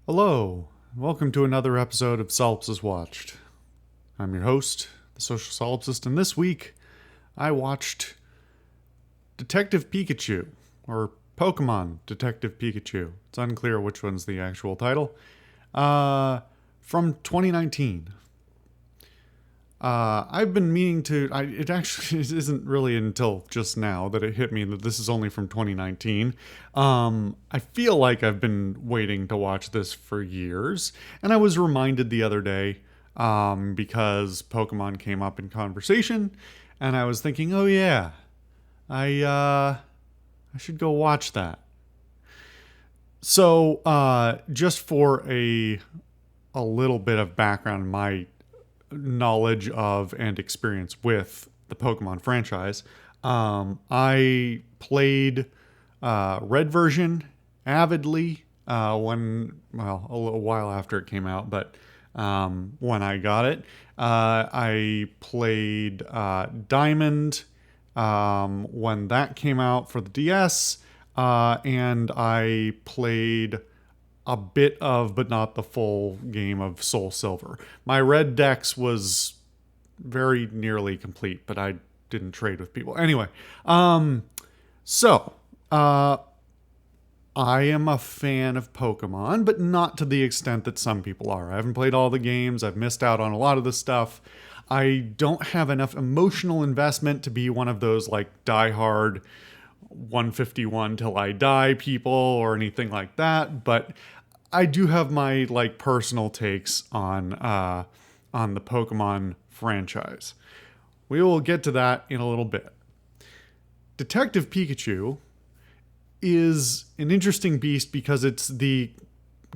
Hello, welcome to another episode of Solipsist Watched. I'm your host, the Social Solipsist, and this week I watched Detective Pikachu, or Pokemon Detective Pikachu. It's unclear which one's the actual title. From 2019. I've been meaning to. It actually isn't really until just now that it hit me that this is only from 2019. I feel like I've been waiting to watch this for years, and I was reminded the other day because Pokemon came up in conversation, and I was thinking, oh yeah, I should go watch that. So, just for a little bit of background, my knowledge of and experience with the Pokemon franchise. I played Red version avidly a little while after it came out, but when I got it, I played Diamond when that came out for the DS, and I played a bit of, but not the full game of Soul Silver. My red dex was very nearly complete, but I didn't trade with people. Anyway, so I am a fan of Pokemon, but not to the extent that some people are. I haven't played all the games. I've missed out on a lot of the stuff. I don't have enough emotional investment to be one of those like diehard 151 till I die people or anything like that, but I do have my like personal takes on the Pokemon franchise. We will get to that in a little bit. Detective Pikachu is an interesting beast because it's the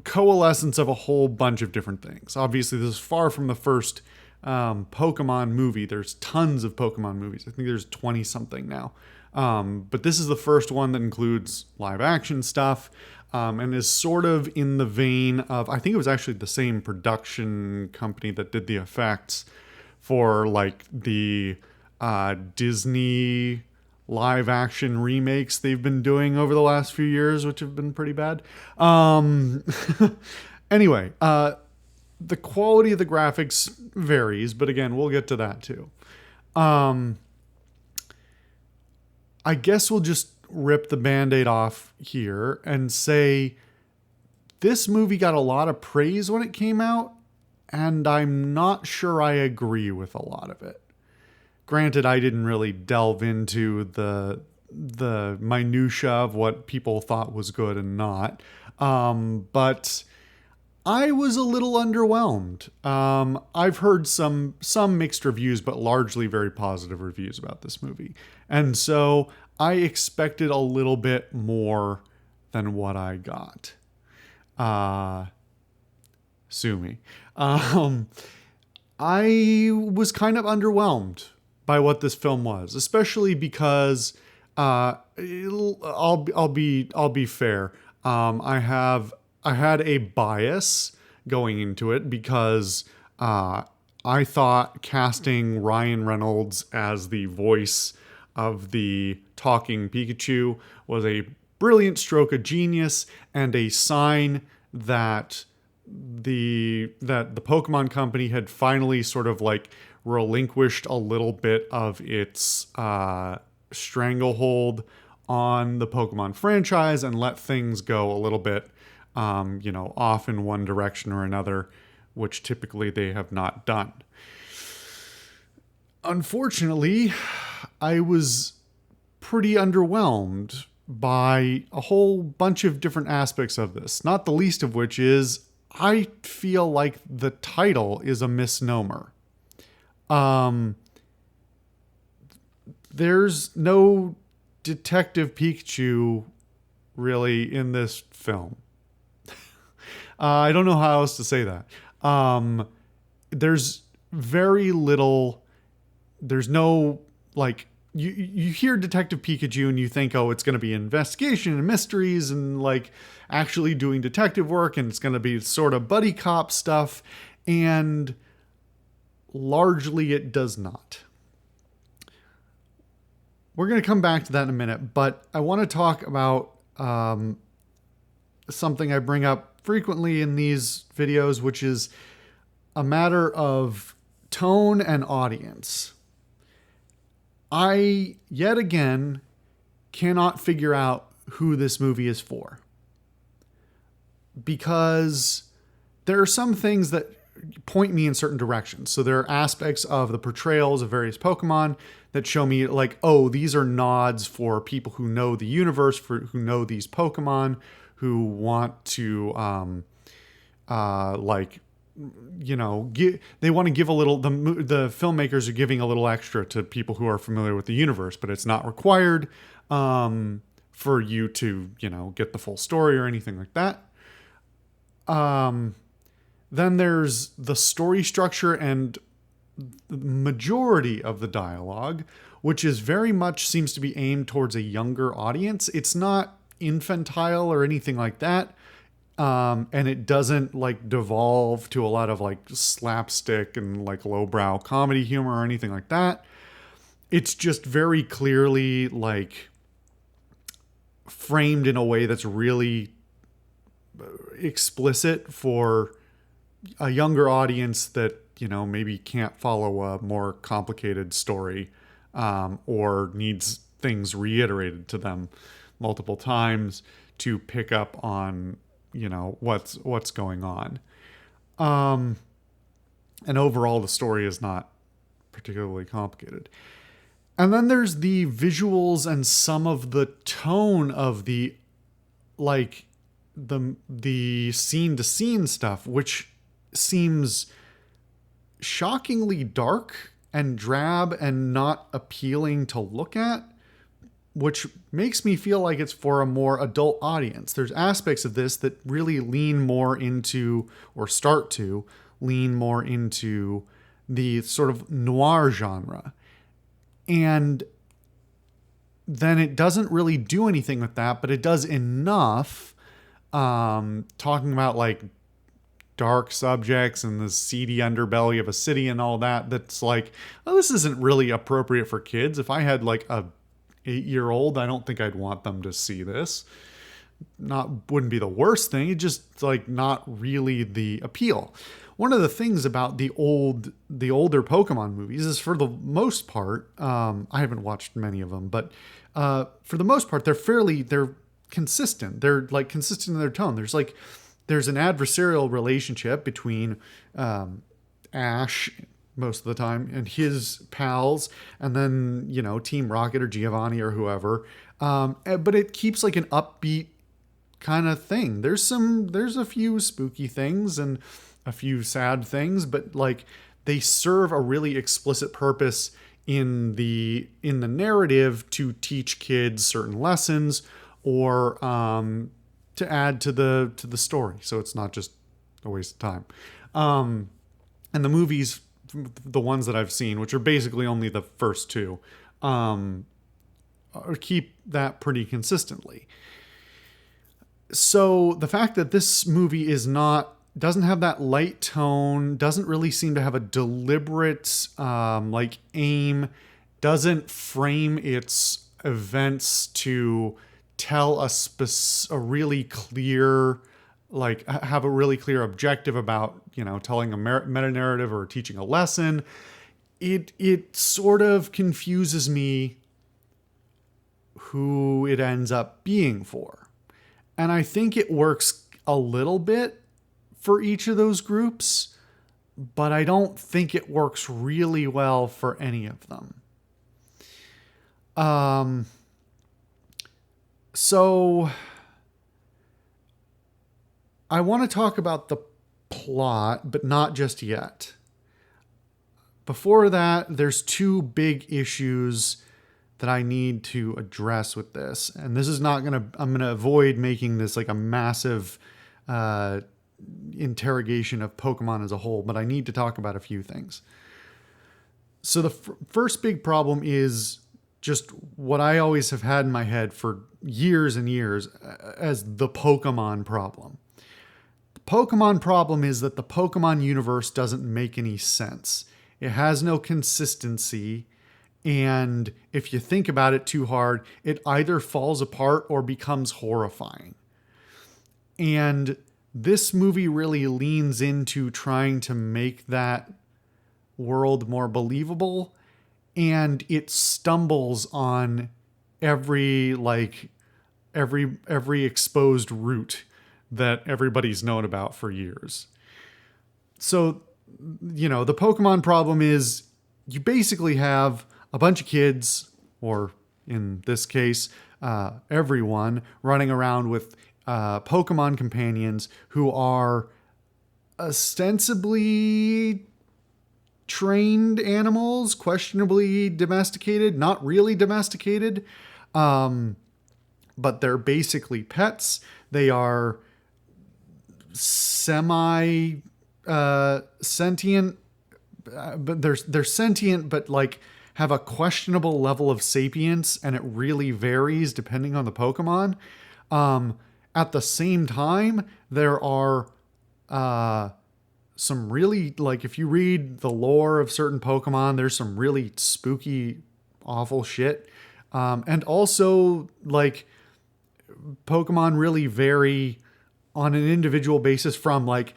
coalescence of a whole bunch of different things. Obviously, this is far from the first Pokemon movie. There's tons of Pokemon movies. I think there's 20 something now. But this is the first one that includes live action stuff and is sort of in the vein of, I think it was actually the same production company that did the effects for like the Disney live action remakes they've been doing over the last few years, which have been pretty bad. Anyway, the quality of the graphics varies, but again, we'll get to that too. I guess we'll just rip the band-aid off here and say this movie got a lot of praise when it came out, and I'm not sure I agree with a lot of it. Granted, I didn't really delve into the minutia of what people thought was good and not, but I was a little underwhelmed. I've heard some mixed reviews, but largely very positive reviews about this movie, and so I expected a little bit more than what I got. Sue me. I was kind of underwhelmed by what this film was, especially because I'll be fair. I had a bias going into it because I thought casting Ryan Reynolds as the voice of the talking Pikachu was a brilliant stroke of genius and a sign that the Pokemon Company had finally sort of like relinquished a little bit of its stranglehold on the Pokemon franchise and let things go a little bit, off in one direction or another, which typically they have not done. Unfortunately, I was pretty underwhelmed by a whole bunch of different aspects of this, not the least of which is I feel like the title is a misnomer. There's no Detective Pikachu really in this film. I don't know how else to say that. There's very little. There's no like you hear Detective Pikachu and you think, oh, it's going to be investigation and mysteries and like actually doing detective work, and it's going to be sort of buddy cop stuff, and largely it does not. We're going to come back to that in a minute, but I want to talk about something I bring up frequently in these videos, which is a matter of tone and audience. I, yet again, cannot figure out who this movie is for. Because there are some things that point me in certain directions. So there are aspects of the portrayals of various Pokemon that show me like, oh, these are nods for people who know the universe, who know these Pokemon, who want to, they want to give a little, the filmmakers are giving a little extra to people who are familiar with the universe, but it's not required for you to, get the full story or anything like that. Then there's the story structure and the majority of the dialogue, which is very much seems to be aimed towards a younger audience. It's not infantile or anything like that. And it doesn't like devolve to a lot of like slapstick and like lowbrow comedy humor or anything like that. It's just very clearly like framed in a way that's really explicit for a younger audience that, maybe can't follow a more complicated story, or needs things reiterated to them multiple times to pick up on, what's going on. And overall, the story is not particularly complicated. And then there's the visuals and some of the tone of the, like, the scene to scene stuff, which seems shockingly dark and drab and not appealing to look at, which makes me feel like it's for a more adult audience. There's aspects of this that really lean more into, or start to lean more into, the sort of noir genre. And then it doesn't really do anything with that, but it does enough, talking about like dark subjects and the seedy underbelly of a city and all that, that's like, oh, this isn't really appropriate for kids. If I had like a 8-year-old, I don't think I'd want them to see this. Wouldn't be the worst thing. It's just like not really the appeal. One of the things about the older Pokemon movies is, for the most part, I haven't watched many of them, but for the most part, they're consistent. They're like consistent in their tone. There's an adversarial relationship between Ash most of the time and his pals, and then, Team Rocket or Giovanni or whoever. But it keeps like an upbeat kind of thing. There's a few spooky things and a few sad things, but like they serve a really explicit purpose in the narrative to teach kids certain lessons, or to add to the story, so it's not just a waste of time. And the movies, the ones that I've seen, which are basically only the first two, keep that pretty consistently. So the fact that this movie doesn't have that light tone, doesn't really seem to have a deliberate aim, doesn't frame its events to tell a really clear, like have a really clear objective about, telling a meta narrative or teaching a lesson. It sort of confuses me who it ends up being for. And I think it works a little bit for each of those groups, but I don't think it works really well for any of them. So I want to talk about the plot, but not just yet. Before that, there's two big issues that I need to address with this. And this is I'm going to avoid making this like a massive interrogation of Pokemon as a whole, but I need to talk about a few things. So the first big problem is just what I always have had in my head for years and years as the Pokemon problem. The Pokemon problem is that the Pokemon universe doesn't make any sense. It has no consistency, and if you think about it too hard, it either falls apart or becomes horrifying. And this movie really leans into trying to make that world more believable, and it stumbles on every every exposed route that everybody's known about for years. So, the Pokemon problem is you basically have a bunch of kids, or in this case, everyone, running around with Pokemon companions who are ostensibly trained animals, questionably domesticated, not really domesticated, but they're basically pets. They are semi sentient, but they're sentient, but like have a questionable level of sapience, and it really varies depending on the Pokemon. At the same time, there are some really, like, if you read the lore of certain Pokemon, there's some really spooky, awful shit. And also, like, Pokemon really vary on an individual basis from, like,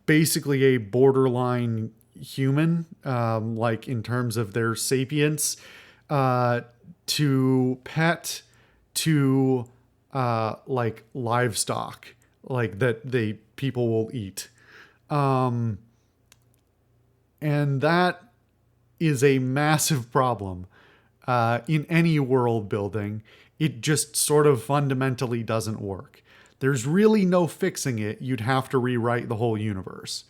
basically a borderline human, like, in terms of their sapience, to pet, to, like, livestock, like, that people will eat. And that is a massive problem in any world building. It just sort of fundamentally doesn't work. There's really no fixing it. You'd have to rewrite the whole universe.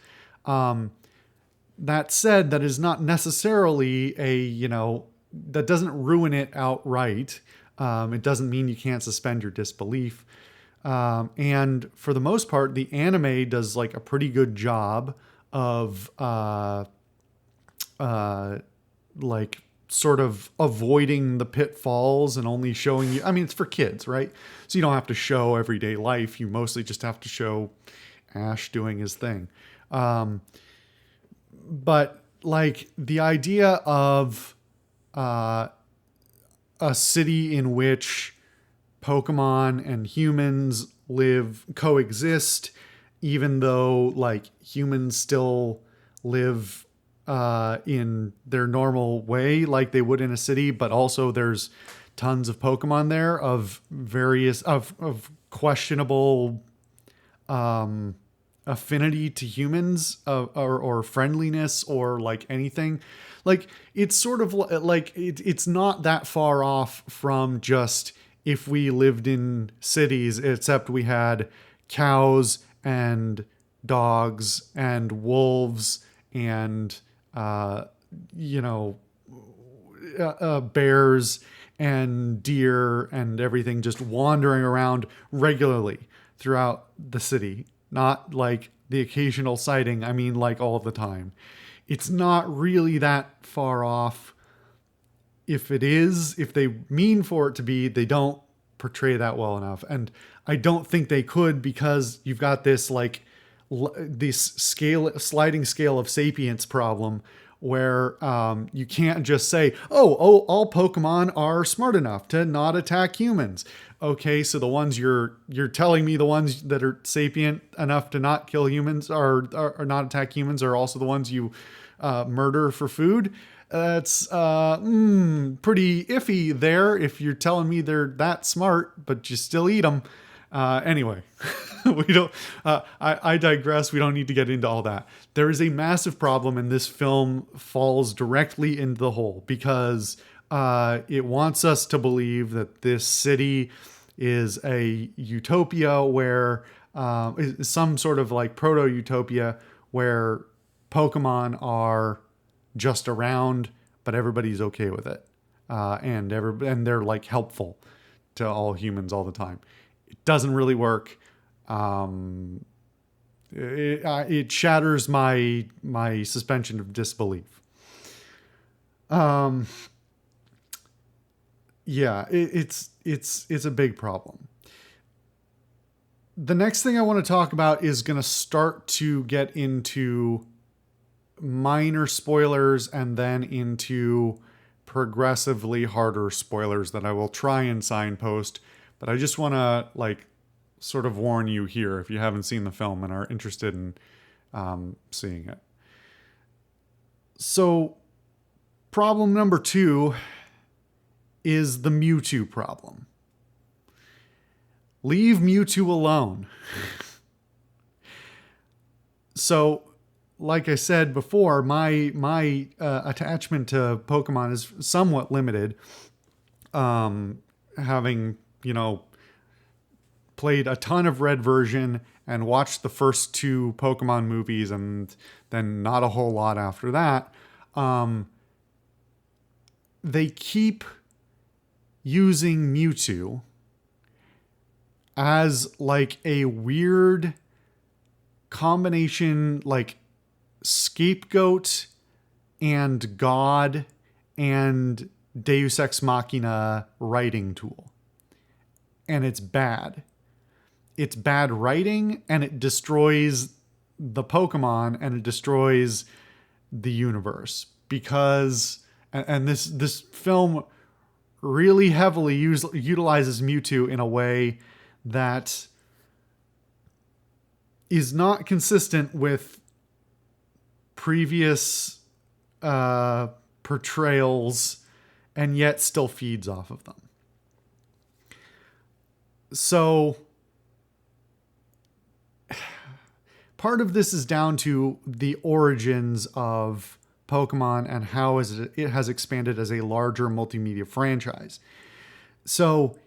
That said, that is not necessarily that doesn't ruin it outright. It doesn't mean you can't suspend your disbelief. And for the most part, the anime does like a pretty good job of like sort of avoiding the pitfalls and only showing you. I mean, it's for kids, right? So you don't have to show everyday life. You mostly just have to show Ash doing his thing. But like the idea of a city in which Pokemon and humans coexist, even though like humans still live in their normal way like they would in a city, but also there's tons of Pokemon there of various of questionable affinity to humans, or friendliness, or like anything. Like it's sort of like it's not that far off from just if we lived in cities, except we had cows and dogs and wolves and bears and deer and everything just wandering around regularly throughout the city. Not like the occasional sighting, I mean like all the time. It's not really that far off. If they mean for it to be, they don't portray that well enough. And I don't think they could, because you've got this like this sliding scale of sapience problem where you can't just say, oh, all Pokemon are smart enough to not attack humans. Okay, so the ones you're telling me, the ones that are sapient enough to not kill humans are not attack humans, are also the ones you murder for food. That's pretty iffy there if you're telling me they're that smart, but you still eat them. Anyway, we don't. I digress. We don't need to get into all that. There is a massive problem, and this film falls directly into the hole because it wants us to believe that this city is a utopia where some sort of like proto-utopia where Pokemon are just around, but everybody's okay with it, and they're like helpful to all humans all the time. It doesn't really work. It shatters my suspension of disbelief. Yeah, it's a big problem. The next thing I want to talk about is going to start to get into minor spoilers and then into progressively harder spoilers that I will try and signpost, but I just want to like sort of warn you here if you haven't seen the film and are interested in seeing it. So, problem number 2 is the Mewtwo problem. Leave Mewtwo alone. So, like I said before, my attachment to Pokemon is somewhat limited. Having, played a ton of Red version and watched the first 2 Pokemon movies and then not a whole lot after that, they keep using Mewtwo as like a weird combination, like scapegoat and god and Deus Ex Machina writing tool. And it's bad. It's bad writing, and it destroys the Pokemon, and it destroys the universe. Because, and this film really heavily utilizes Mewtwo in a way that is not consistent with previous portrayals, and yet still feeds off of them. So part of this is down to the origins of Pokemon and how it has expanded as a larger multimedia franchise. So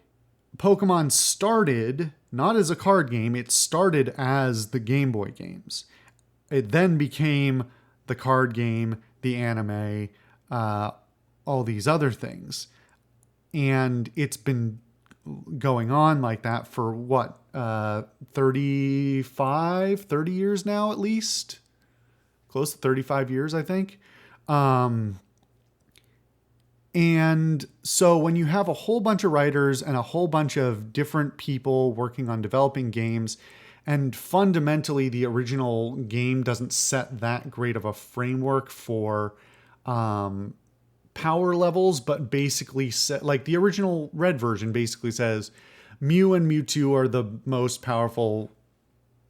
Pokemon started not as a card game, it started as the Game Boy games. It then became the card game, the anime, all these other things. And it's been going on like that for what, 30 years now, at least? Close to 35 years, I think. And so when you have a whole bunch of writers and a whole bunch of different people working on developing games, and fundamentally the original game doesn't set that great of a framework for power levels, but basically set, like the original Red version basically says Mew and Mewtwo are the most powerful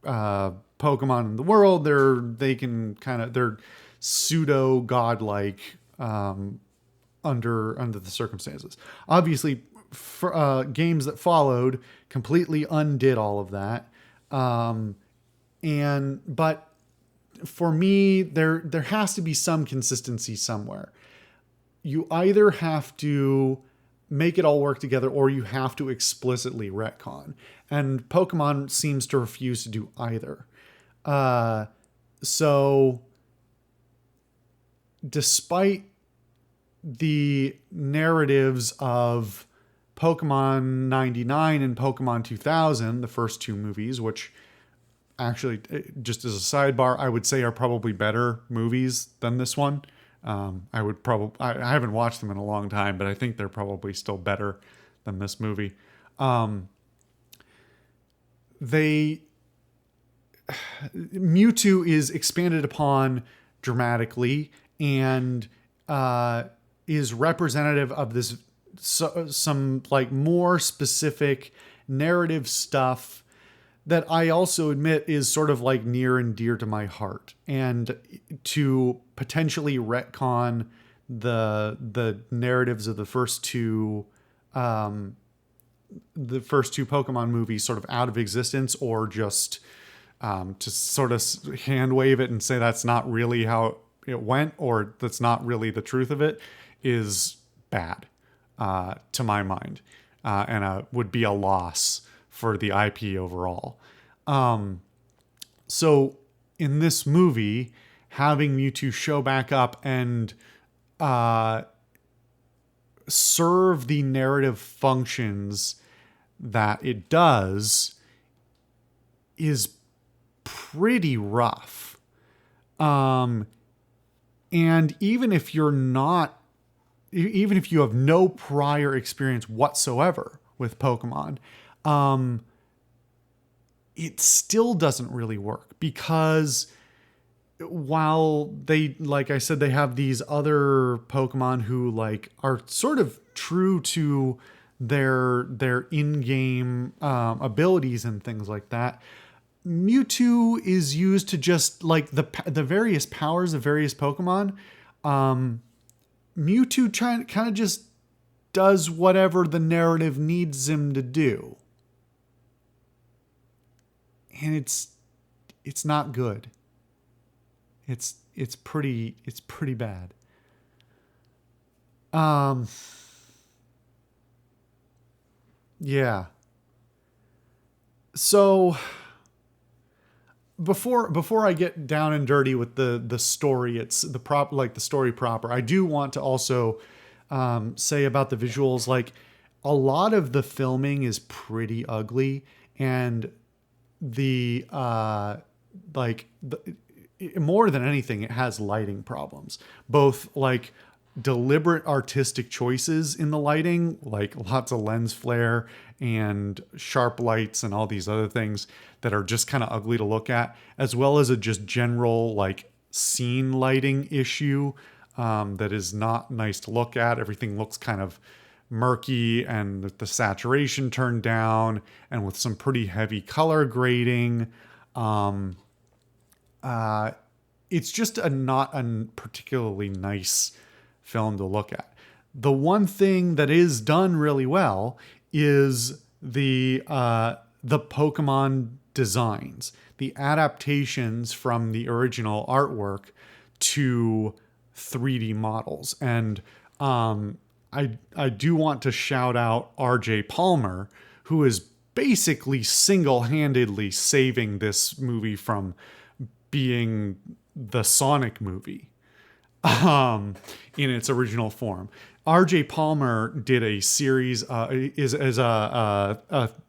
Pokemon in the world. They're pseudo godlike under the circumstances. Obviously, for games that followed completely undid all of that. But for me, there has to be some consistency somewhere. You either have to make it all work together, or you have to explicitly retcon. And Pokemon seems to refuse to do either. So despite the narratives of Pokemon 99 and Pokemon 2000, the first 2 movies, which actually, just as a sidebar, I would say are probably better movies than this one. I haven't watched them in a long time, but I think they're probably still better than this movie. Mewtwo is expanded upon dramatically and is representative of this some like more specific narrative stuff that I also admit is sort of like near and dear to my heart. And to potentially retcon the narratives of the first two Pokemon movies sort of out of existence, or just to sort of hand wave it and say that's not really how it went, or that's not really the truth of it, is bad to my mind, and would be a loss for the IP overall. So in this movie, having Mewtwo show back up and serve the narrative functions that it does is pretty rough. And even if you have no prior experience whatsoever with Pokemon, it still doesn't really work, because while they, like I said, they have these other Pokemon who like are sort of true to their in-game abilities and things like that. Mewtwo is used to just like the various powers of various Pokemon. Mewtwo kind of just does whatever the narrative needs him to do, and it's not good. It's pretty bad. Yeah. So before I get down and dirty with the story, it's the story proper. I do want to also say about the visuals, like a lot of the filming is pretty ugly, and the more than anything, it has lighting problems, both like deliberate artistic choices in the lighting, like lots of lens flare and sharp lights and all these other things that are just kind of ugly to look at, as well as a just general like scene lighting issue that is not nice to look at. Everything looks kind of murky and with the saturation turned down and with some pretty heavy color grading. It's just not a particularly nice film to look at. The one thing that is done really well is the Pokemon designs, the adaptations from the original artwork to 3D models. And I do want to shout out RJ Palmer, who is basically single-handedly saving this movie from being the Sonic movie in its original form. RJ Palmer did a series, is an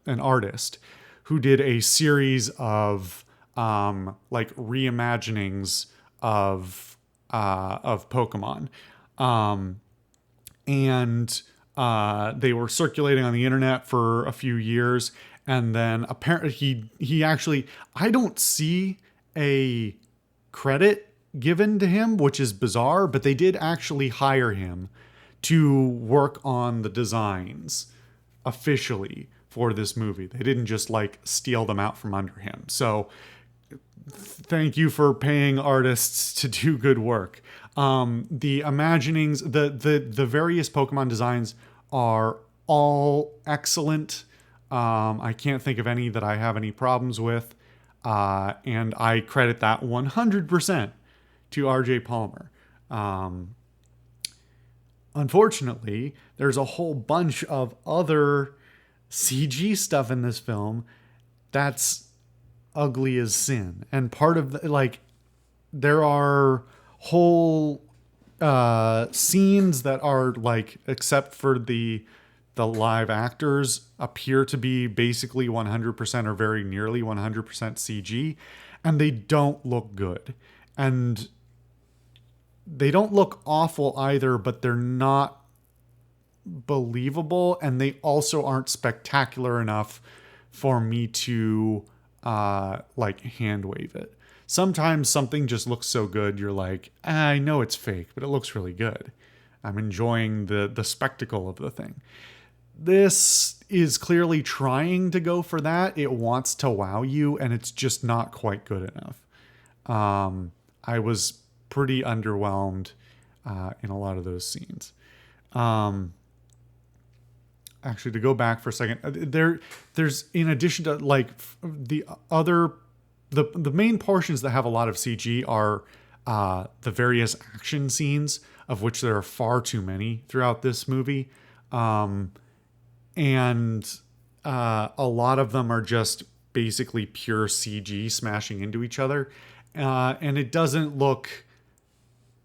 artist who did a series of like reimaginings of Pokemon, and they were circulating on the internet for a few years, and then apparently he actually, I don't see a credit given to him, which is bizarre, but they did actually hire him to work on the designs officially for this movie. They didn't just like steal them out from under him. So thank you for paying artists to do good work. The imaginings, the various Pokemon designs are all excellent. I can't think of any that I have any problems with. And I credit that 100% to RJ Palmer. Unfortunately, there's a whole bunch of other CG stuff in this film that's ugly as sin. And part of there are whole scenes that are like, except for the live actors, appear to be basically 100% or very nearly 100% CG, and they don't look good. And they don't look awful either, but they're not believable, and they also aren't spectacular enough for me to like hand wave it. Sometimes something just looks so good, you're like, I know it's fake, but it looks really good. I'm enjoying the spectacle of the thing. This is clearly trying to go for that. It wants to wow you, and it's just not quite good enough. I was pretty underwhelmed in a lot of those scenes. Actually, to go back for a second, there's in addition to like the main portions that have a lot of CG are the various action scenes, of which there are far too many throughout this movie. And a lot of them are just basically pure CG smashing into each other. And it doesn't look,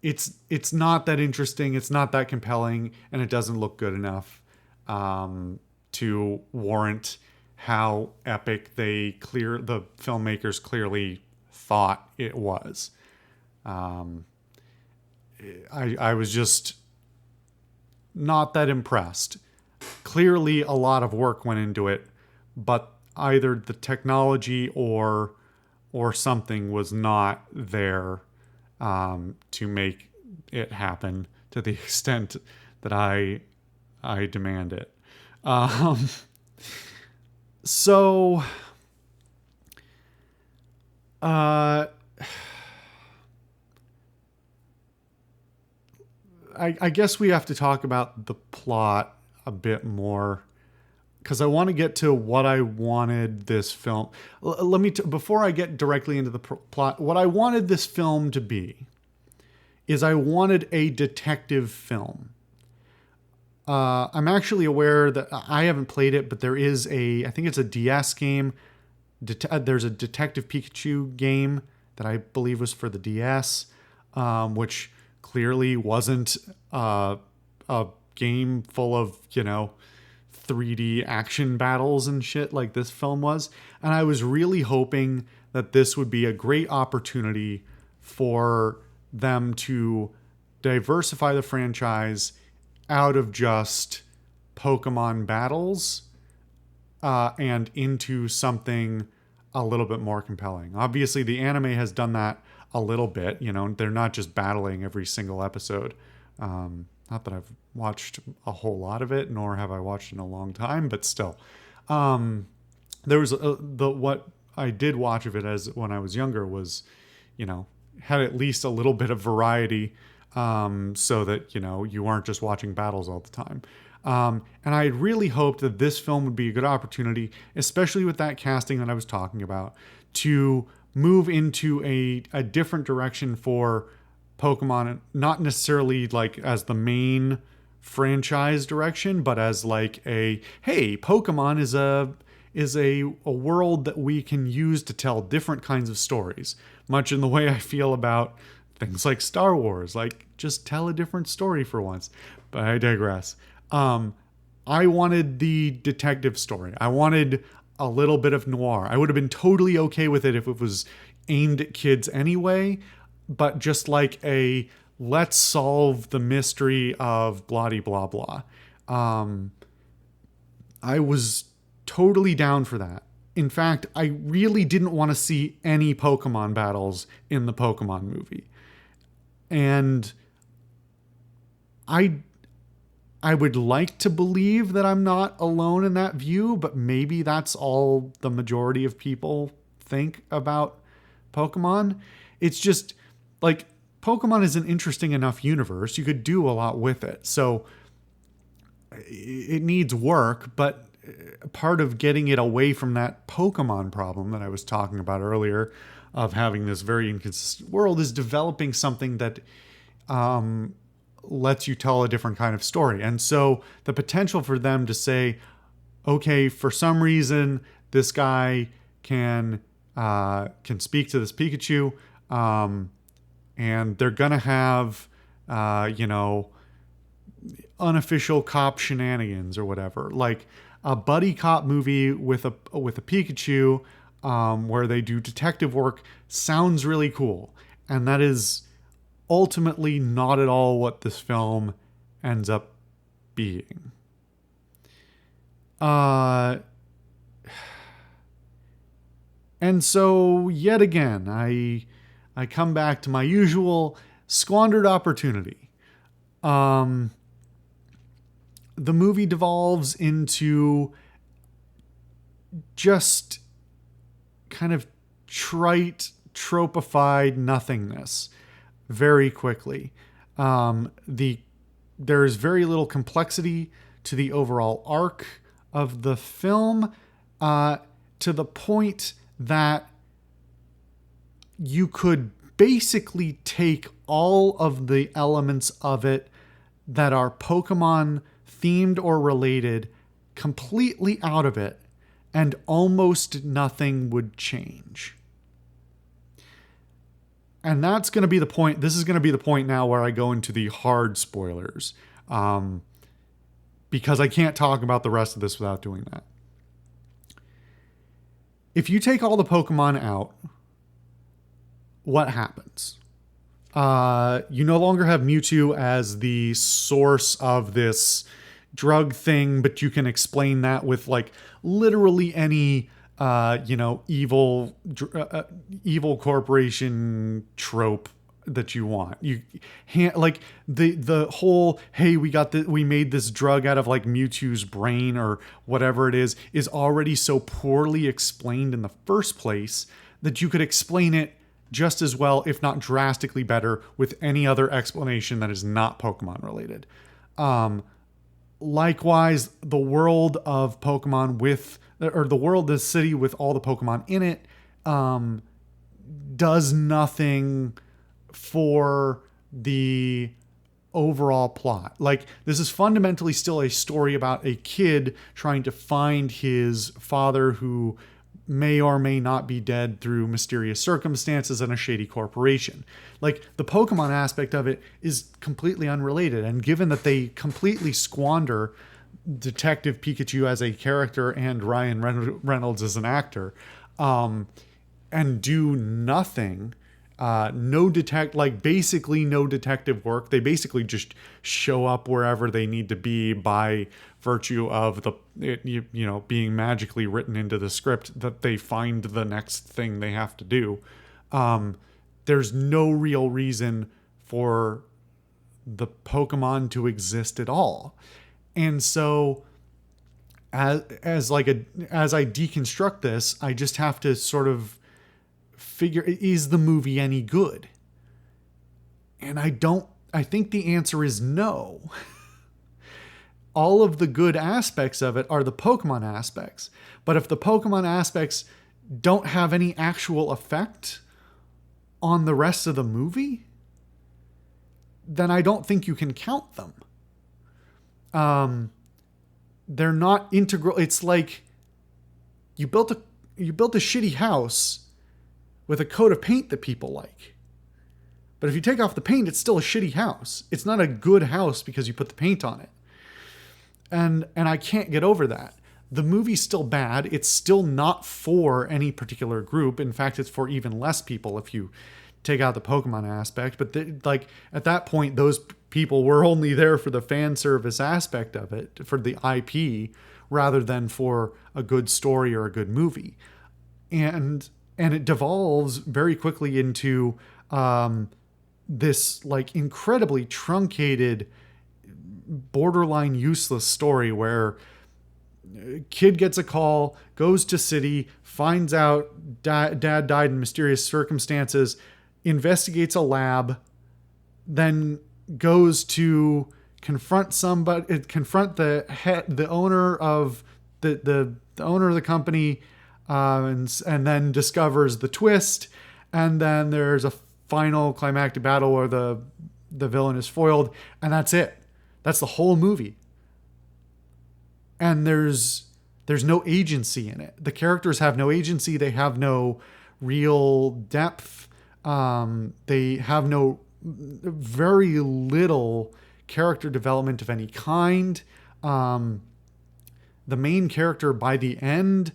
it's not that interesting. It's not that compelling, and it doesn't look good enough to warrant how epic the filmmakers clearly thought it was. I was just not that impressed. Clearly a lot of work went into it, but either the technology or something was not there to make it happen to the extent that I demand it. Um, so, uh, I guess we have to talk about the plot a bit more because I want to get to what I wanted this film. Let me before I get directly into the plot. What I wanted this film to be is I wanted a detective film. I'm actually aware that I haven't played it, but there is I think it's a DS game. There's a Detective Pikachu game that I believe was for the DS, which clearly wasn't a game full of, 3D action battles and shit like this film was. And I was really hoping that this would be a great opportunity for them to diversify the franchise out of just Pokemon battles and into something a little bit more compelling. Obviously, the anime has done that a little bit. They're not just battling every single episode. Not that I've watched a whole lot of it, nor have I watched in a long time, but still. There was what I did watch of it as when I was younger was, had at least a little bit of variety, so that, you aren't just watching battles all the time. And I had really hoped that this film would be a good opportunity, especially with that casting that I was talking about, to move into a different direction for Pokemon, not necessarily like as the main franchise direction, but as like hey, Pokemon is a world that we can use to tell different kinds of stories, much in the way I feel about things like Star Wars. Like, just tell a different story for once. But I digress. I wanted the detective story. I wanted a little bit of noir. I would have been totally okay with it if it was aimed at kids anyway, but just like let's solve the mystery of blah blah blah. I was totally down for that. In fact, I really didn't want to see any Pokemon battles in the Pokemon movie. And I would like to believe that I'm not alone in that view, but maybe that's all the majority of people think about Pokemon. It's just like Pokemon is an interesting enough universe. You could do a lot with it. So it needs work, but part of getting it away from that Pokemon problem that I was talking about earlier of having this very inconsistent world is developing something that lets you tell a different kind of story. And so the potential for them to say, okay, for some reason, this guy can speak to this Pikachu, and they're gonna have, unofficial cop shenanigans or whatever, like a buddy cop movie with a Pikachu, where they do detective work, sounds really cool, and that is ultimately not at all what this film ends up being. And so yet again, I come back to my usual squandered opportunity. The movie devolves into just kind of trite, tropified nothingness very quickly. There's very little complexity to the overall arc of the film, to the point that you could basically take all of the elements of it that are Pokemon themed or related completely out of it, and almost nothing would change. And that's going to be the point. This is going to be the point now where I go into the hard spoilers, because I can't talk about the rest of this without doing that. If you take all the Pokemon out, what happens? You no longer have Mewtwo as the source of this drug thing, but you can explain that with like literally any evil corporation trope that you want. Like the whole, hey, we made this drug out of like Mewtwo's brain or whatever it is already so poorly explained in the first place that you could explain it just as well, if not drastically better, with any other explanation that is not Pokemon related. Likewise, the world of Pokemon the city with all the Pokemon in it, does nothing for the overall plot. Like, this is fundamentally still a story about a kid trying to find his father, who may or may not be dead through mysterious circumstances and a shady corporation. Like, the Pokemon aspect of it is completely unrelated. And given that they completely squander Detective Pikachu as a character and Ryan Reynolds as an actor, and do nothing, basically no detective work. They basically just show up wherever they need to be by virtue of being magically written into the script that they find the next thing they have to do. There's no real reason for the Pokemon to exist at all. And so as I deconstruct this, I just have to sort of figure, is the movie any good? And I think the answer is no. All of the good aspects of it are the Pokemon aspects. But if the Pokemon aspects don't have any actual effect on the rest of the movie, then I don't think you can count them. They're not integral. It's like you built a shitty house with a coat of paint that people like. But if you take off the paint, it's still a shitty house. It's not a good house because you put the paint on it. And I can't get over that. The movie's still bad. It's still not for any particular group. In fact, it's for even less people if you take out the Pokemon aspect. But at that point, those people were only there for the fan service aspect of it, for the IP, rather than for a good story or a good movie. And it devolves very quickly into this like incredibly truncated, borderline useless story where kid gets a call, goes to city, finds out dad died in mysterious circumstances, investigates a lab, then goes to confront the owner of the owner of the company, and then discovers the twist, and then there's a final climactic battle where the villain is foiled, and that's it. That's the whole movie. And there's no agency in it. The characters have no agency. They have no real depth. They have very little character development of any kind. The main character by the end,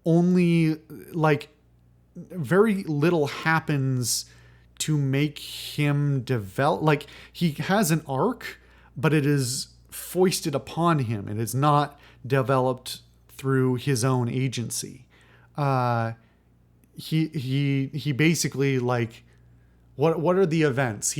only like very little happens to make him develop. Like, he has an arc, but it is foisted upon him. It is not developed through his own agency. He basically, like, what are the events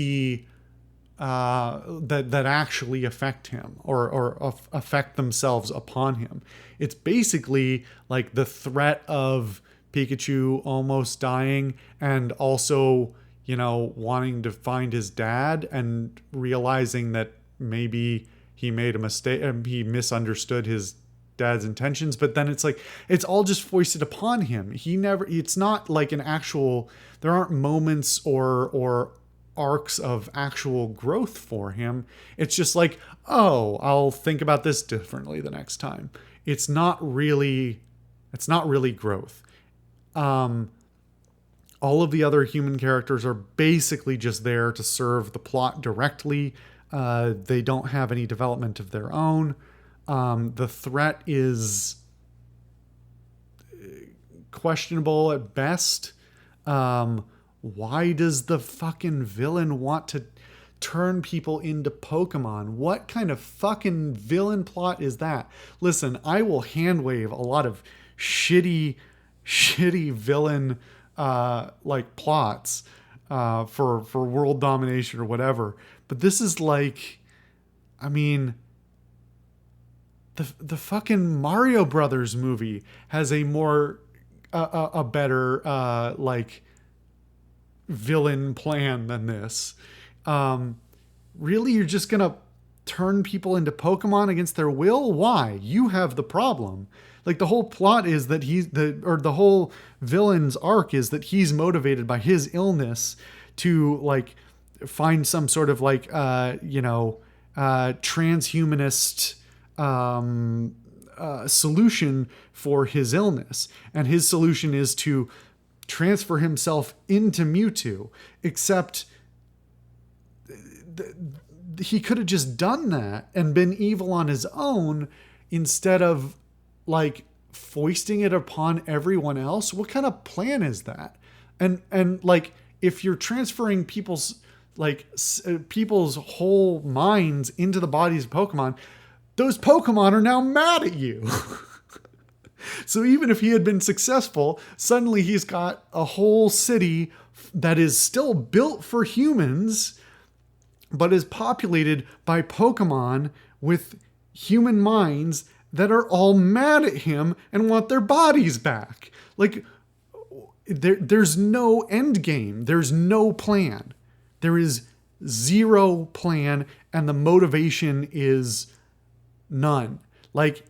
that actually affect him or affect themselves upon him? It's basically like the threat of Pikachu almost dying, and also, wanting to find his dad and realizing that maybe he made a mistake, he misunderstood his dad's intentions, but then it's like, it's all just foisted upon him. It's not like there aren't moments or arcs of actual growth for him. It's just like, oh, I'll think about this differently the next time. It's not really growth. All of the other human characters are basically just there to serve the plot directly. They don't have any development of their own. The threat is questionable at best. Why does the fucking villain want to turn people into Pokemon? What kind of fucking villain plot is that? Listen, I will hand wave a lot of shitty villain like plots. for world domination or whatever. But this is like, I mean, the fucking Mario Brothers movie has a more a better like villain plan than this. Really, you're just gonna turn people into Pokemon against their will? Why? You have the problem. Like, the whole plot is that the whole villain's arc is that he's motivated by his illness to like find some sort of like transhumanist solution for his illness, and his solution is to transfer himself into Mewtwo. Except he could have just done that and been evil on his own instead of like foisting it upon everyone else. What kind of plan is that? And like, if you're transferring people's whole minds into the bodies of Pokemon, those Pokemon are now mad at you. So even if he had been successful, suddenly he's got a whole city that is still built for humans, but is populated by Pokemon with human minds that are all mad at him and want their bodies back. Like, there's no end game. There's no plan. There is zero plan, and the motivation is none. Like,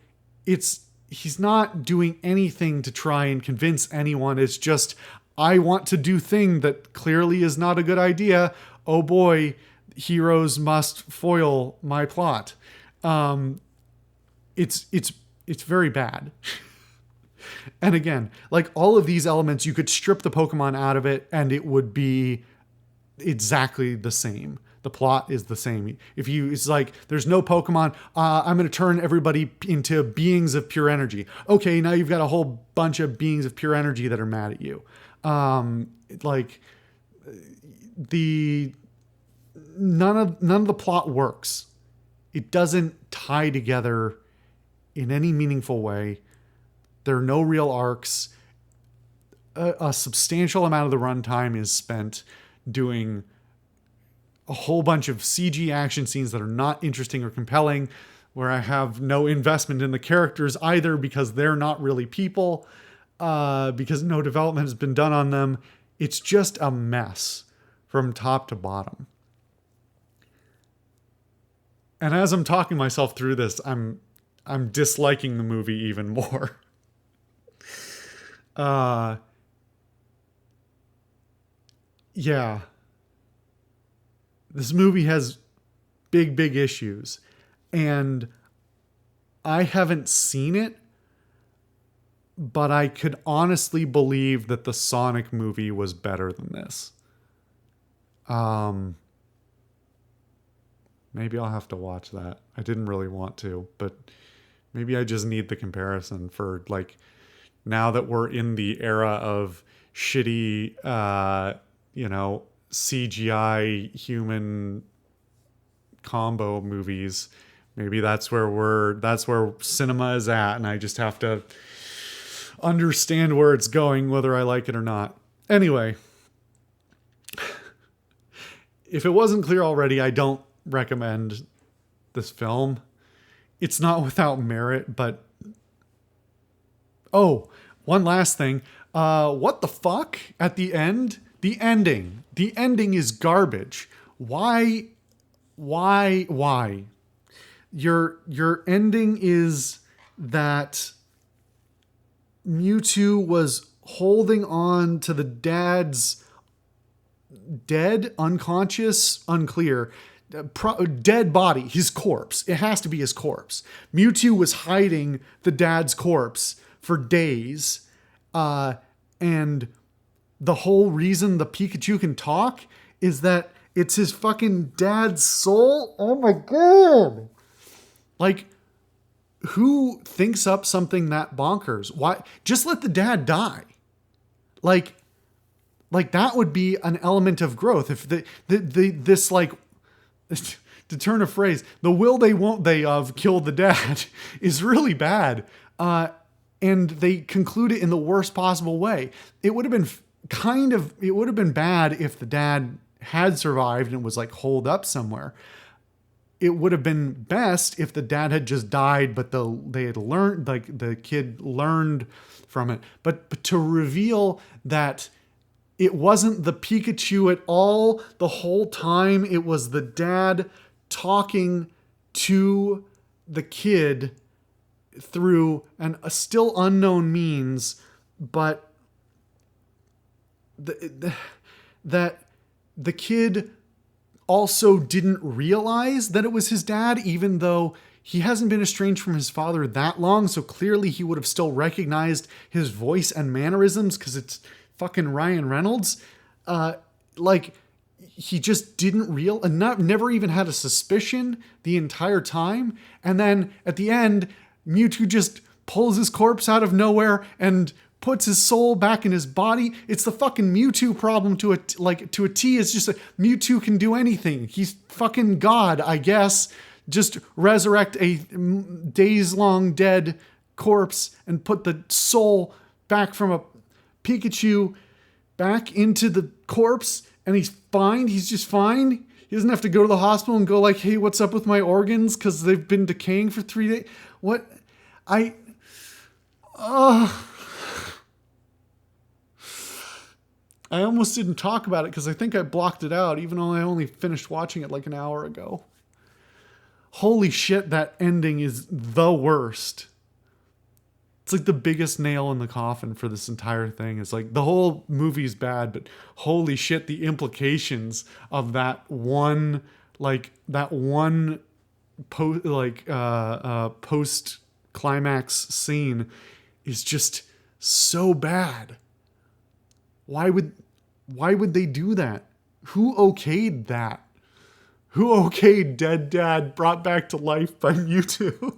he's not doing anything to try and convince anyone. It's just, I want to do thing that clearly is not a good idea. Oh boy, heroes must foil my plot. It's very bad. And again, like, all of these elements, you could strip the Pokemon out of it and it would be exactly the same. The plot is the same. It's like, there's no Pokemon. I'm going to turn everybody into beings of pure energy. Okay, now you've got a whole bunch of beings of pure energy that are mad at you. None of the plot works. It doesn't tie together in any meaningful way. There are no real arcs. A substantial amount of the runtime is spent doing a whole bunch of CG action scenes that are not interesting or compelling, where I have no investment in the characters either, because they're not really people, because no development has been done on them. It's just a mess from top to bottom. And as I'm talking myself through this, I'm disliking the movie even more. Yeah. This movie has big issues, and I haven't seen it, but I could honestly believe that the Sonic movie was better than this. Maybe I'll have to watch that. I didn't really want to, but maybe I just need the comparison for, like, now that we're in the era of shitty, CGI human combo movies. Maybe that's where cinema is at, and I just have to understand where it's going, whether I like it or not. Anyway, if it wasn't clear already, I don't recommend this film. It's not without merit, but one last thing. What the fuck at the end? The ending is garbage. Why? Your ending is that Mewtwo was holding on to the dad's dead, unconscious, unclear, dead body, his corpse. It has to be his corpse. Mewtwo was hiding the dad's corpse for days, and the whole reason the Pikachu can talk is that it's his fucking dad's soul. Oh my god. Like, who thinks up something that bonkers? Why? Just let the dad die. Like that would be an element of growth. If this, like, to turn a phrase, the will they won't they of kill the dad is really bad. And they conclude it in the worst possible way. It would have been it would have been bad if the dad had survived and was like holed up somewhere. It would have been best if the dad had just died, but they had learned, like the kid learned from it. But to reveal that it wasn't the Pikachu at all the whole time, it was the dad talking to the kid through a still unknown means, but that the kid also didn't realize that it was his dad, even though he hasn't been estranged from his father that long. So clearly he would have still recognized his voice and mannerisms because it's fucking Ryan Reynolds. Like he just didn't never even had a suspicion the entire time. And then at the end, Mewtwo just pulls his corpse out of nowhere and puts his soul back in his body. It's the fucking Mewtwo problem to a T. It's just Mewtwo can do anything. He's fucking God, I guess. Just resurrect a days-long dead corpse and put the soul back from a Pikachu back into the corpse, and he's fine. He's just fine. He doesn't have to go to the hospital and go like, hey, what's up with my organs? Because they've been decaying for 3 days. What? I almost didn't talk about it because I think I blocked it out, even though I only finished watching it like an hour ago. Holy shit, that ending is the worst. It's like the biggest nail in the coffin for this entire thing. It's like the whole movie's bad, but holy shit, the implications of that one post climax scene is just so bad. Why would they do that? Who okayed that? Who okayed dead dad brought back to life by Mewtwo?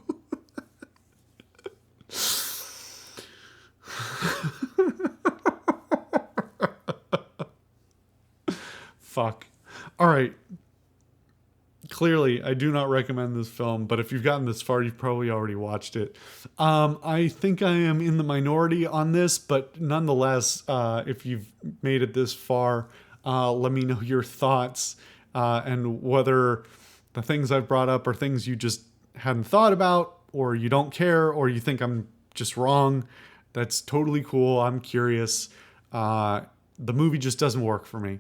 Fuck. All right. Clearly, I do not recommend this film, but if you've gotten this far, you've probably already watched it. I think I am in the minority on this, but nonetheless, if you've made it this far, let me know your thoughts and whether the things I've brought up are things you just hadn't thought about, or you don't care, or you think I'm just wrong. That's totally cool. I'm curious. The movie just doesn't work for me.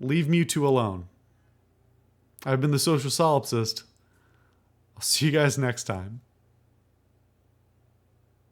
Leave Mewtwo alone. I've been the Social Solipsist. I'll see you guys next time.